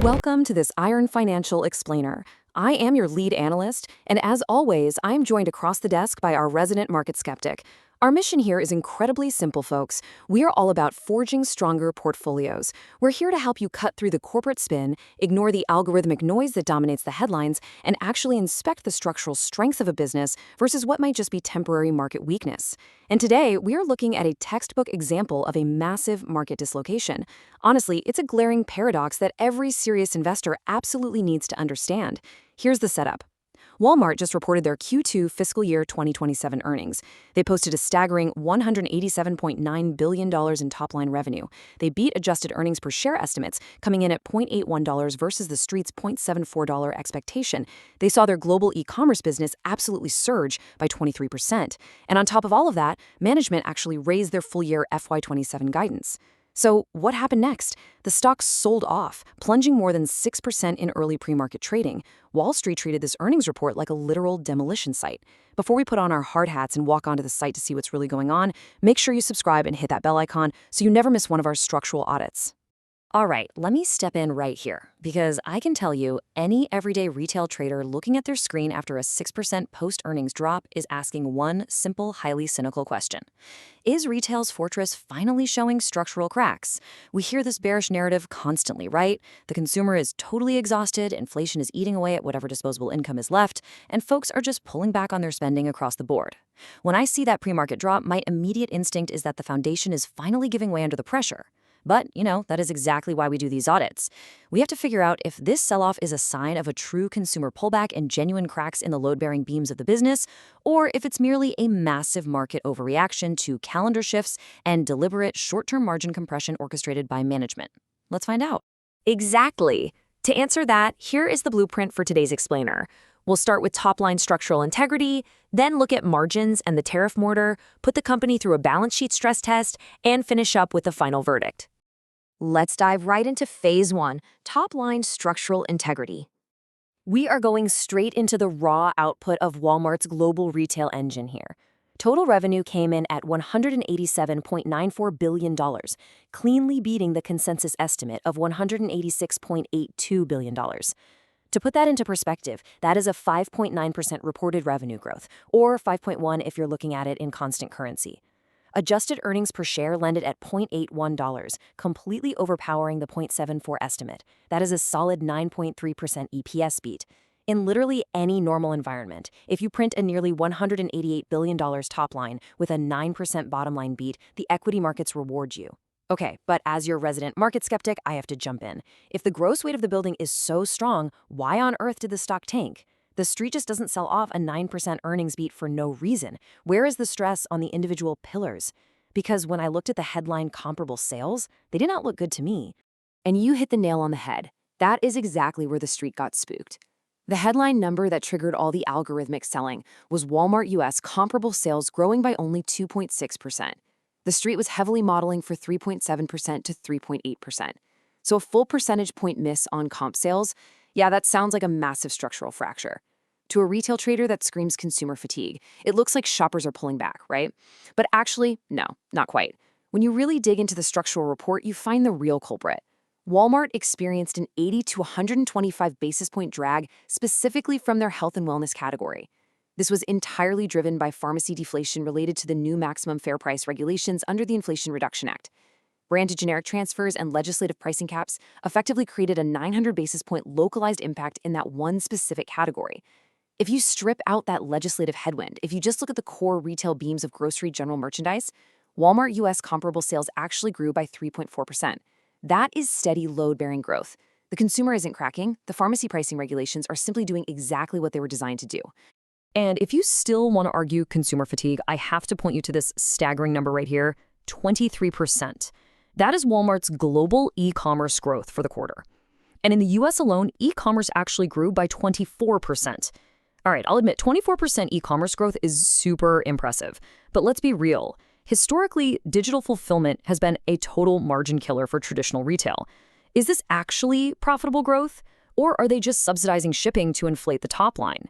Welcome to this Iron Financial Explainer. I am your lead analyst, and as always, I am joined across the desk by our resident market skeptic. Our mission here is incredibly simple, folks. We are all about forging stronger portfolios. We're here to help you cut through the corporate spin, ignore the algorithmic noise that dominates the headlines, and actually inspect the structural strengths of a business versus what might just be temporary market weakness. And today, we are looking at a textbook example of a massive market dislocation. Honestly, it's a glaring paradox that every serious investor absolutely needs to understand. Here's the setup. Walmart just reported their Q2 fiscal year 2027 earnings. They posted a staggering $187.9 billion in top-line revenue. They beat adjusted earnings per share estimates, coming in at $0.81 versus the street's $0.74 expectation. They saw their global e-commerce business absolutely surge by 23%. And on top of all of that, management actually raised their full-year FY27 guidance. So what happened next? The stock sold off, plunging more than 6% in early pre-market trading. Wall Street treated this earnings report like a literal demolition site. Before we put on our hard hats and walk onto the site to see what's really going on, make sure you subscribe and hit that bell icon so you never miss one of our structural audits. All right, let me step in right here, because I can tell you any everyday retail trader looking at their screen after a 6% post-earnings drop is asking one simple, highly cynical question. Is retail's fortress finally showing structural cracks? We hear this bearish narrative constantly, right? The consumer is totally exhausted, inflation is eating away at whatever disposable income is left, and folks are just pulling back on their spending across the board. When I see that pre-market drop, my immediate instinct is that the foundation is finally giving way under the pressure. But, that is exactly why we do these audits. We have to figure out if this sell-off is a sign of a true consumer pullback and genuine cracks in the load-bearing beams of the business, or if it's merely a massive market overreaction to calendar shifts and deliberate short-term margin compression orchestrated by management. Let's find out. Exactly. To answer that, here is the blueprint for today's explainer. We'll start with top-line structural integrity, then look at margins and the tariff mortar, put the company through a balance sheet stress test, and finish up with the final verdict. Let's dive right into Phase 1, top-line structural integrity. We are going straight into the raw output of Walmart's global retail engine here. Total revenue came in at $187.94 billion, cleanly beating the consensus estimate of $186.82 billion. To put that into perspective, that is a 5.9% reported revenue growth, or 5.1% if you're looking at it in constant currency. Adjusted earnings per share landed at $0.81, completely overpowering the $0.74 estimate. That is a solid 9.3% EPS beat. In literally any normal environment, if you print a nearly $188 billion top line with a 9% bottom line beat, the equity markets reward you. Okay, but as your resident market skeptic, I have to jump in. If the gross weight of the building is so strong, why on earth did the stock tank? The street just doesn't sell off a 9% earnings beat for no reason. Where is the stress on the individual pillars? Because when I looked at the headline comparable sales, they did not look good to me. And you hit the nail on the head. That is exactly where the street got spooked. The headline number that triggered all the algorithmic selling was Walmart US comparable sales growing by only 2.6%. The street was heavily modeling for 3.7% to 3.8%. So a full percentage point miss on comp sales, yeah, that sounds like a massive structural fracture. To a retail trader, that screams consumer fatigue. It looks like shoppers are pulling back, right? But actually, no, not quite. When you really dig into the structural report, you find the real culprit. Walmart experienced an 80 to 125 basis point drag specifically from their health and wellness category. This was entirely driven by pharmacy deflation related to the new maximum fair price regulations under the Inflation Reduction Act. Branded generic transfers and legislative pricing caps effectively created a 900 basis point localized impact in that one specific category. If you strip out that legislative headwind, if you just look at the core retail beams of grocery general merchandise, Walmart US comparable sales actually grew by 3.4%. That is steady load-bearing growth. The consumer isn't cracking. The pharmacy pricing regulations are simply doing exactly what they were designed to do. And if you still want to argue consumer fatigue, I have to point you to this staggering number right here, 23%. That is Walmart's global e-commerce growth for the quarter. And in the US alone, e-commerce actually grew by 24%. All right, I'll admit 24% e-commerce growth is super impressive. But let's be real. Historically, digital fulfillment has been a total margin killer for traditional retail. Is this actually profitable growth? Or are they just subsidizing shipping to inflate the top line?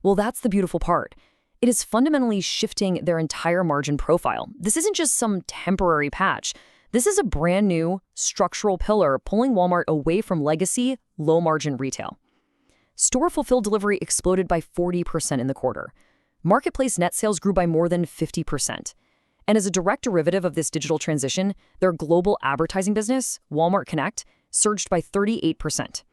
Well, that's the beautiful part. It is fundamentally shifting their entire margin profile. This isn't just some temporary patch. This is a brand new structural pillar pulling Walmart away from legacy, low-margin retail. Store-fulfilled delivery exploded by 40% in the quarter. Marketplace net sales grew by more than 50%. And as a direct derivative of this digital transition, their global advertising business, Walmart Connect, surged by 38%.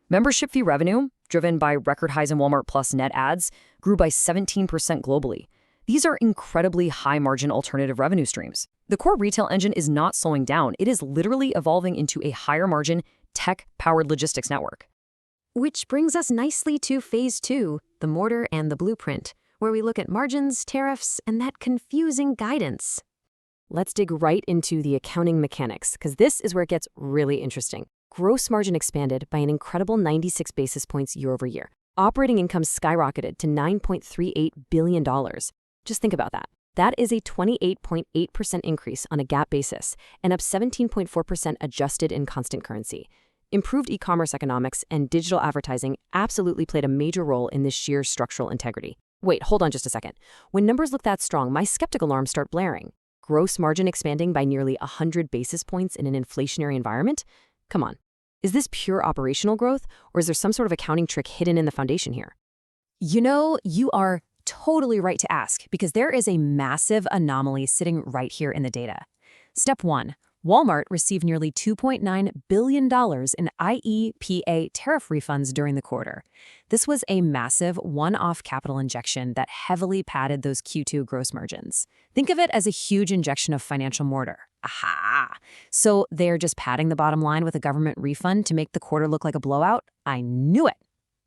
Membership fee revenue, driven by record highs in Walmart Plus net ads, grew by 17% globally. These are incredibly high-margin alternative revenue streams. The core retail engine is not slowing down. It is literally evolving into a higher-margin, tech-powered logistics network. Which brings us nicely to Phase 2, the mortar and the blueprint, where we look at margins, tariffs, and that confusing guidance. Let's dig right into the accounting mechanics, because this is where it gets really interesting. Gross margin expanded by an incredible 96 basis points year over year. Operating income skyrocketed to $9.38 billion. Just think about that. That is a 28.8% increase on a GAAP basis and up 17.4% adjusted in constant currency. Improved e-commerce economics and digital advertising absolutely played a major role in this sheer structural integrity. Wait, hold on just a second. When numbers look that strong, my skeptical alarms start blaring. Gross margin expanding by nearly 100 basis points in an inflationary environment? Come on. Is this pure operational growth, or is there some sort of accounting trick hidden in the foundation here? You know, you are totally right to ask, because there is a massive anomaly sitting right here in the data. Step 1. Walmart received nearly $2.9 billion in IEEPA tariff refunds during the quarter. This was a massive one-off capital injection that heavily padded those Q2 gross margins. Think of it as a huge injection of financial mortar. Aha! So they're just padding the bottom line with a government refund to make the quarter look like a blowout? I knew it!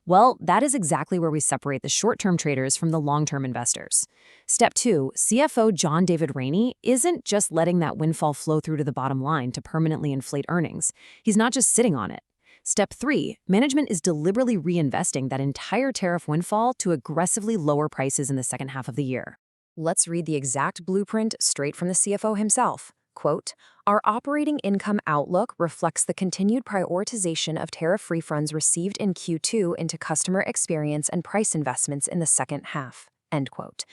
Well, that is exactly where we separate the short-term traders from the long-term investors. Step 2, CFO John David Rainey isn't just letting that windfall flow through to the bottom line to permanently inflate earnings. He's not just sitting on it. Step 3, management is deliberately reinvesting that entire tariff windfall to aggressively lower prices in the second half of the year. Let's read the exact blueprint straight from the CFO himself. Quote, "Our operating income outlook reflects the continued prioritization of tariff refunds received in Q2 into customer experience and price investments in the second half." End quote.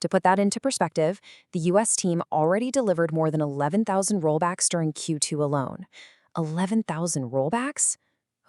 To put that into perspective, the U.S. team already delivered more than 11,000 rollbacks during Q2 alone. 11,000 rollbacks?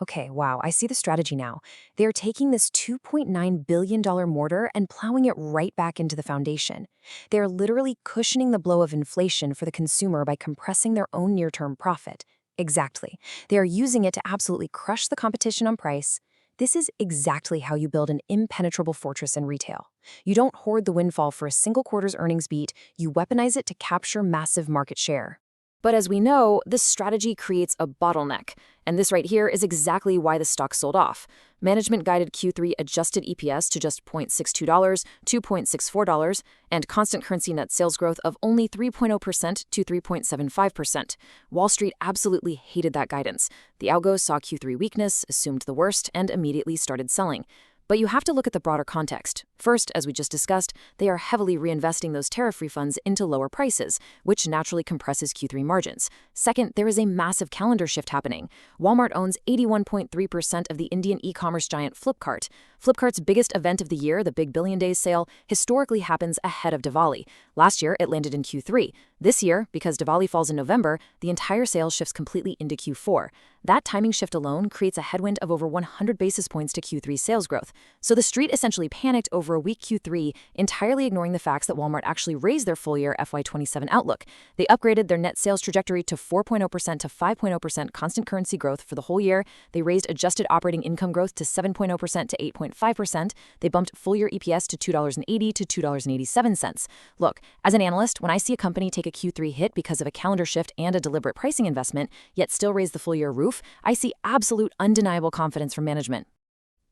Okay, wow, I see the strategy now. They are taking this $2.9 billion mortar and plowing it right back into the foundation. They are literally cushioning the blow of inflation for the consumer by compressing their own near-term profit. Exactly. They are using it to absolutely crush the competition on price. This is exactly how you build an impenetrable fortress in retail. You don't hoard the windfall for a single quarter's earnings beat, you weaponize it to capture massive market share. But as we know, this strategy creates a bottleneck, and this right here is exactly why the stock sold off. Management guided Q3 adjusted EPS to just $0.62, $2.64, and constant currency net sales growth of only 3.0% to 3.75%. Wall Street absolutely hated that guidance. The algos saw Q3 weakness, assumed the worst, and immediately started selling. But you have to look at the broader context. First, as we just discussed, they are heavily reinvesting those tariff refunds into lower prices, which naturally compresses Q3 margins. Second, there is a massive calendar shift happening. Walmart owns 81.3% of the Indian e-commerce giant Flipkart. Flipkart's biggest event of the year, the Big Billion Days sale, historically happens ahead of Diwali. Last year, it landed in Q3. This year, because Diwali falls in November, the entire sale shifts completely into Q4. That timing shift alone creates a headwind of over 100 basis points to Q3 sales growth. So the street essentially panicked over a weak Q3, entirely ignoring the facts that Walmart actually raised their full-year FY27 outlook. They upgraded their net sales trajectory to 4.0% to 5.0% constant currency growth for the whole year. They raised adjusted operating income growth to 7.0% to 8.5%. They bumped full-year EPS to $2.80 to $2.87. Look, as an analyst, when I see a company take a Q3 hit because of a calendar shift and a deliberate pricing investment, yet still raise the full-year roof, I see absolute undeniable confidence from management.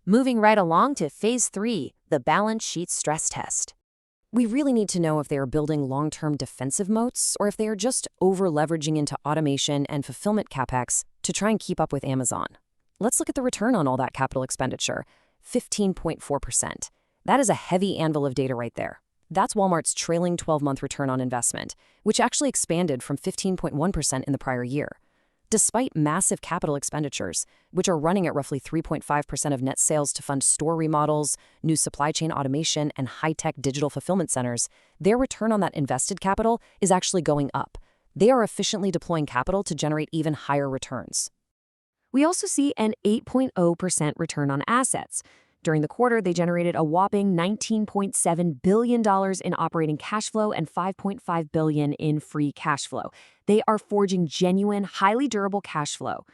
Moving right along to Phase 3, the balance sheet stress test. We really need to know if they are building long-term defensive moats or if they are just over-leveraging into automation and fulfillment capex to try and keep up with Amazon. Let's look at the return on all that capital expenditure, 15.4%. That is a heavy anvil of data right there. That's Walmart's trailing 12-month return on investment, which actually expanded from 15.1% in the prior year. Despite massive capital expenditures, which are running at roughly 3.5% of net sales to fund store remodels, new supply chain automation, and high-tech digital fulfillment centers, their return on that invested capital is actually going up. They are efficiently deploying capital to generate even higher returns. We also see an 8.0% return on assets. During the quarter, they generated a whopping $19.7 billion in operating cash flow and $5.5 billion in free cash flow. They are forging genuine, highly durable cash flow.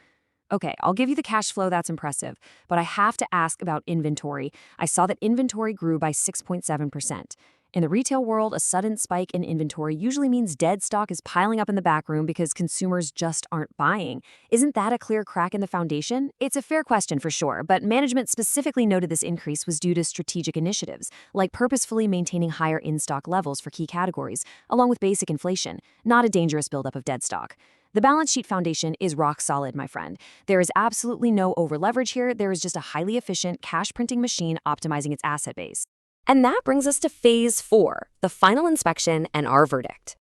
Okay, I'll give you the cash flow, that's impressive, but I have to ask about inventory. I saw that inventory grew by 6.7%. In the retail world, a sudden spike in inventory usually means dead stock is piling up in the back room because consumers just aren't buying. Isn't that a clear crack in the foundation? It's a fair question for sure, but management specifically noted this increase was due to strategic initiatives, like purposefully maintaining higher in-stock levels for key categories, along with basic inflation, not a dangerous buildup of dead stock. The balance sheet foundation is rock solid, my friend. There is absolutely no over-leverage here. There is just a highly efficient cash-printing machine optimizing its asset base. And that brings us to phase 4, the final inspection and our verdict.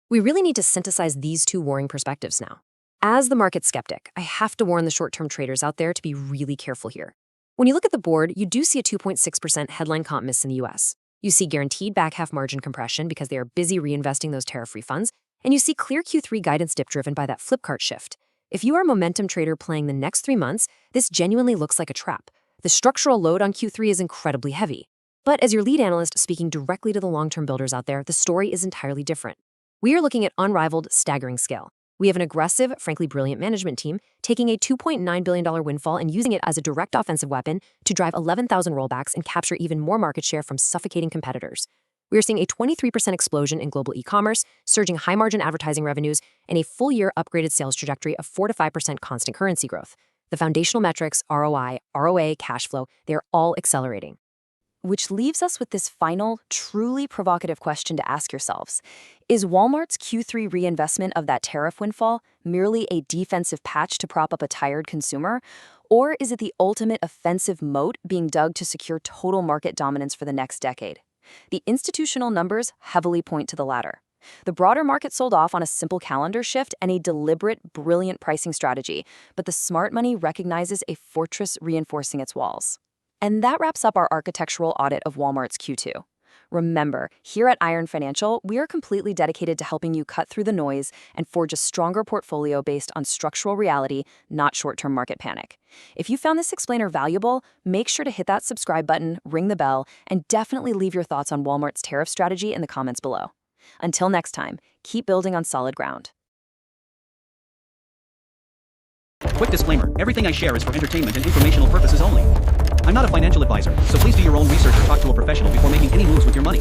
We really need to synthesize these two warring perspectives now. As the market skeptic, I have to warn the short-term traders out there to be really careful here. When you look at the board, you do see a 2.6% headline comp miss in the US. You see guaranteed back half margin compression because they are busy reinvesting those tariff refunds, and you see clear Q3 guidance dip driven by that Flipkart shift. If you are a momentum trader playing the next 3 months, this genuinely looks like a trap. The structural load on Q3 is incredibly heavy. But as your lead analyst speaking directly to the long-term builders out there, the story is entirely different. We are looking at unrivaled, staggering scale. We have an aggressive, frankly brilliant management team taking a $2.9 billion windfall and using it as a direct offensive weapon to drive 11,000 rollbacks and capture even more market share from suffocating competitors. We are seeing a 23% explosion in global e-commerce, surging high-margin advertising revenues, and a full-year upgraded sales trajectory of 4 to 5% constant currency growth. The foundational metrics, ROI, ROA, cash flow, they are all accelerating. Which leaves us with this final, truly provocative question to ask yourselves. Is Walmart's Q3 reinvestment of that tariff windfall merely a defensive patch to prop up a tired consumer? Or is it the ultimate offensive moat being dug to secure total market dominance for the next decade? The institutional numbers heavily point to the latter. The broader market sold off on a simple calendar shift and a deliberate, brilliant pricing strategy, but the smart money recognizes a fortress reinforcing its walls. And that wraps up our architectural audit of Walmart's Q2. Remember, here at Iron Financial, we are completely dedicated to helping you cut through the noise and forge a stronger portfolio based on structural reality, not short-term market panic. If you found this explainer valuable, make sure to hit that subscribe button, ring the bell, and definitely leave your thoughts on Walmart's tariff strategy in the comments below. Until next time, keep building on solid ground. Quick disclaimer, everything I share is for entertainment and informational purposes only. I'm not a financial advisor, so please do your own research or talk to a professional before making any moves with your money.